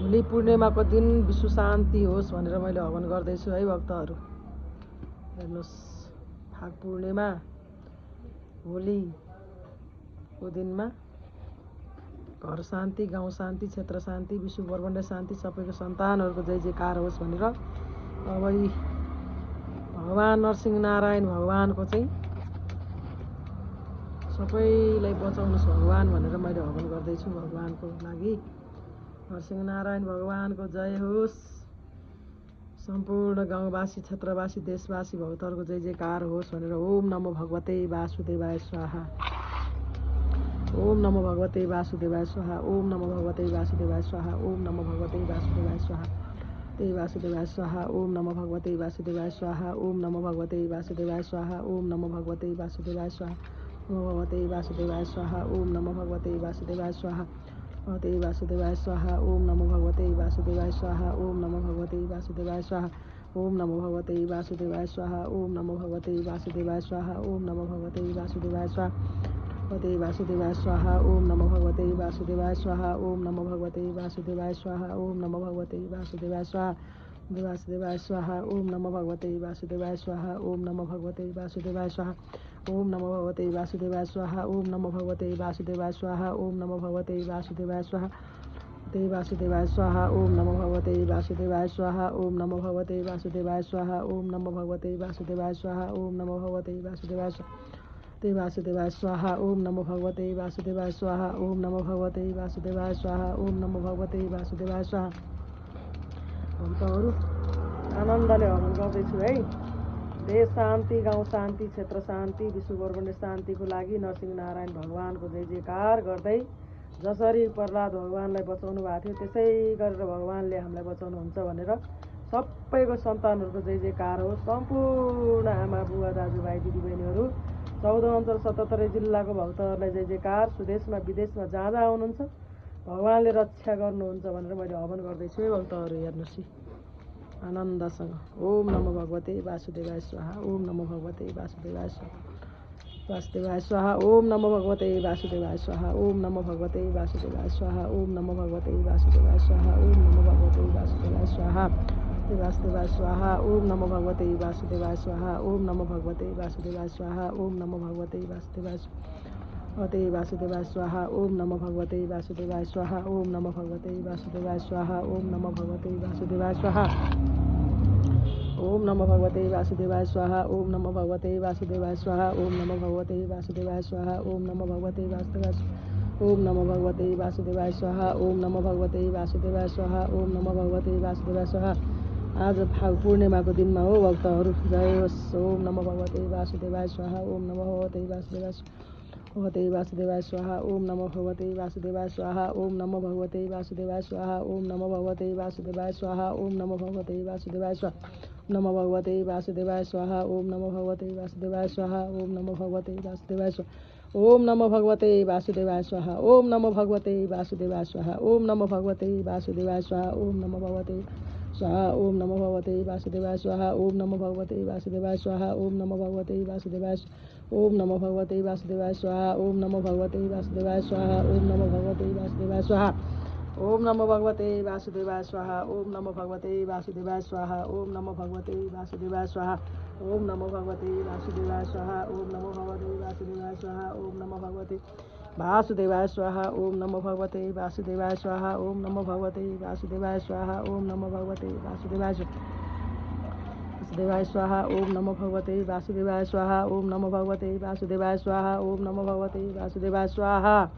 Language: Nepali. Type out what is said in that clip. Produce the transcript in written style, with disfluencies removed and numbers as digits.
होली पूर्णिमाको दिन विश्व शान्ति होस् भनेर मैले हवन गर्दैछु है भक्तहरू। हेर्नुहोस्, फाग पूर्णिमा होलीको दिनमा घर शान्ति, गाउँ शान्ति, क्षेत्र शान्ति, विश्व ब्रह्माण्ड शान्ति, सबैको सन्तानहरूको जय जयकार होस् भनेर अब यी भगवान् नरसिंह नारायण भगवानको चाहिँ सबैलाई बचाउनुहोस् भगवान् भनेर मैले हवन गर्दैछु भगवानको लागि। नरसिंह नारायण भगवानको जय होस्। सम्पूर्ण गाउँवासी, क्षेत्रवासी, देशवासी भक्तहरूको जय जयकार होस् भनेर ओम नमो भगवते वासुदेवाय स्वाहा, ओम नमो भगवते वासुदेवाय स्वाहा, ओम नमो भगवते वासुदेवाय स्वाहा, ओम नमो भगवते वासुदेवाय स्वाहा, ते वासुदेवाय स्वाहा, ओम नमो भगवते वासुदेवाय स्वाहा, ओम नमो भगवते वासुदेवाय स्वाहा, ओम नमो भगवते वासुदेवाय स्वाहा, नमो भगवते वासुदेवाय स्वाहा, ओम नमो भगवते वासुदेवाय स्वाहा, भगवते वासुदेवाय स्वाहा, ओम नमो भगवते वासुदेवाय स्वाहा, ओम नमो भगवते वासुदेवाय स्वाहा, ओम नमो भगवते वासुदेवाय स्वाहा, ओम नमो भगवते वासुदेवाय स्वाहा, ओम नमो भगवते वासुदेवाय स्वाहा, भगवते वासुदेवाय स्वाहा, ओम नमो भगवते वासुदेवाय स्वाहा, ओम नमो भगवते वासुदेवाय स्वाहा, ओम नमो भगवते वासुदेवाय स्वाहा, वासुदेवाय स्वाहा, ओम नमो भगवते वासुदेवाय स्वाहा, ओम नमो भगवते वासुदेवाय स्वाहा, ओम नमो भगवते वासुदेवाय स्वाहा, ओम नमो भगवते वासुदेवाय स्वाहा, ओम नमो भगवते वासुदेवाय स्वाहा, ते वासुदेवाय स्वाहा, ओम नमो भगवते वासुदेवाय स्वाहा, ओम नमो भगवते वासुदेवाय स्वाहा, ओम नमो भगवते वासुदेवाय स्वाहा, ओम नमो भगवते वासुदेवाय स्वाहा, ते वासुदेवाय स्वाहा, ओम नमो भगवते वासुदेवाय स्वाहा, ओम नमो भगवते वासुदेवाय स्वाहा, ओम नमो भगवते वासुदेवाय स्वाहा। भक्तहरू आनन्दले हवन गर्दैछु है। देश शान्ति, गाउँ शान्ति, क्षेत्र शान्ति, विश्व ब्रह्माण्ड शान्तिको लागि नरसिंह नारायण भगवानको जय जयकार गर्दै, जसरी प्रहलाद भगवानलाई बचाउनु भएको थियो त्यसै गरेर भगवानले हामीलाई बचाउनुहुन्छ भनेर सबैको सन्तानहरूको जय जयकार होस्। सम्पूर्ण आमा बुवा दाजुभाइ दिदीबहिनीहरू, 14 अञ्चल 77 जिल्लाको भक्तहरूलाई जय जयकार। स्वदेशमा विदेशमा जहाँ जहाँ हुनुहुन्छ भगवानले रक्षा गर्नुहुन्छ भनेर मैले हवन गर्दैछु है भक्तहरू। हेर्नुहोस् आनन्दसँग ओम नमो भगवते वासुदेवाय स्वाहा, ओम नमो भगवते वासुदेवाय स्वाहा, वासुदेवाय स्वाहा, ओम नमो भगवते वासुदेवाय स्वाहा, ओम नमो भगवते वासुदेवाय स्वाहा, ओम नमो भगवते वासुदेवाय स्वाहा, ओम नमो भगवते वासुदेवाय स्वाहा, वासुदेवाय स्वाहा, ओम नमो भगवते वासुदेवाय स्वाहा, ओम नमो भगवते वासुदेवाय स्वाहा, ओम नमो भगवते वासुदेवाय भगवते वासुदेवाय स्वाहा, ओम नमो भगवते वासुदेवाय स्वाहा, ओम नमो भगवते वासुदेवाय स्वाहा, ओम नमो भगवते वासुदेवाय स्वाहा, ओम नमो भगवते वासुदेवाय स्वाहा, ओम नमो भगवते वासुदेवाय स्वाहा, ओम नमो भगवते वासुदेवाय स्वाहा, ओम नमो भगवते वासुदेवाय, ओम नमो भगवते वासुदेवाय स्वाहा, ओम नमो भगवते वासुदेवाय स्वाहा, ओम नमो भगवते वासुदेवाय स्वाहा। आज फाग पूर्णिमाको दिनमा हो भक्तहरू, जय होस्। ओम नमो भगवते वासुदेवाय स्वाहा, ओम नमो भगवते वासुदेवाय भगवते वासुदेवाय स्वाहा, ओम नमो भगवते वासुदेवाय स्वाहा, ओम नमो भगवते वासुदेवाय स्वाहा, ओम नमो भगवते वासुदेवाय स्वाहा, ओम नमो भगवते वासुदेवाय स्वाहा, नमो भगवते वासुदेवाय स्वाहा, ओम नमो भगवते वासुदेवाय स्वाहा, ओम नमो भगवते वासुदेवाय स्वाहा, ओम नमो भगवते वासुदेवाय स्वाहा, ओम नमो भगवते वासुदेवाय स्वाहा, ओम नमो भगवते वासुदेवाय स्वाहा, ओम नमो भगवते स्वाहा, ओम नमो भगवते वासुदेवाय स्वाहा, ओम नमो भगवते वासुदेवाय स्वाहा, ओम नमो भगवते वासुदेवाय, ओम नमो भगवते वासुदेवाय स्वाहा, ओम नमो भगवते वासुदेवाय स्वाहा, ओम नमो भगवते वासुदेवाय स्वाहा, ओम नमो भगवते वासुदेवाय स्वाहा, ओम नमो भगवते वासुदेवाय स्वाहा, ओम नमो भगवते वासुदेवाय स्वाहा, ओम नमो भगवते वासुदेवाय स्वाहा, ओम नमो भगवते वासुदेवाय स्वाहा, ओम नमो भगवते वासुदेवाय स्वाहा, ओम नमो भगवते वासुदेवाय स्वाहा, ओम नमो भगवते वासुदेवाय स्वाहा, ओम नमो भगवते वासुदेवाय वासुदेवाय स्वाहा, ओम नमो भगवते वासुदेवाय स्वाहा, ओम नमो भगवते वासुदेवाय स्वाहा, ओम नमो भगवते वासुदेवाय स्वाहा।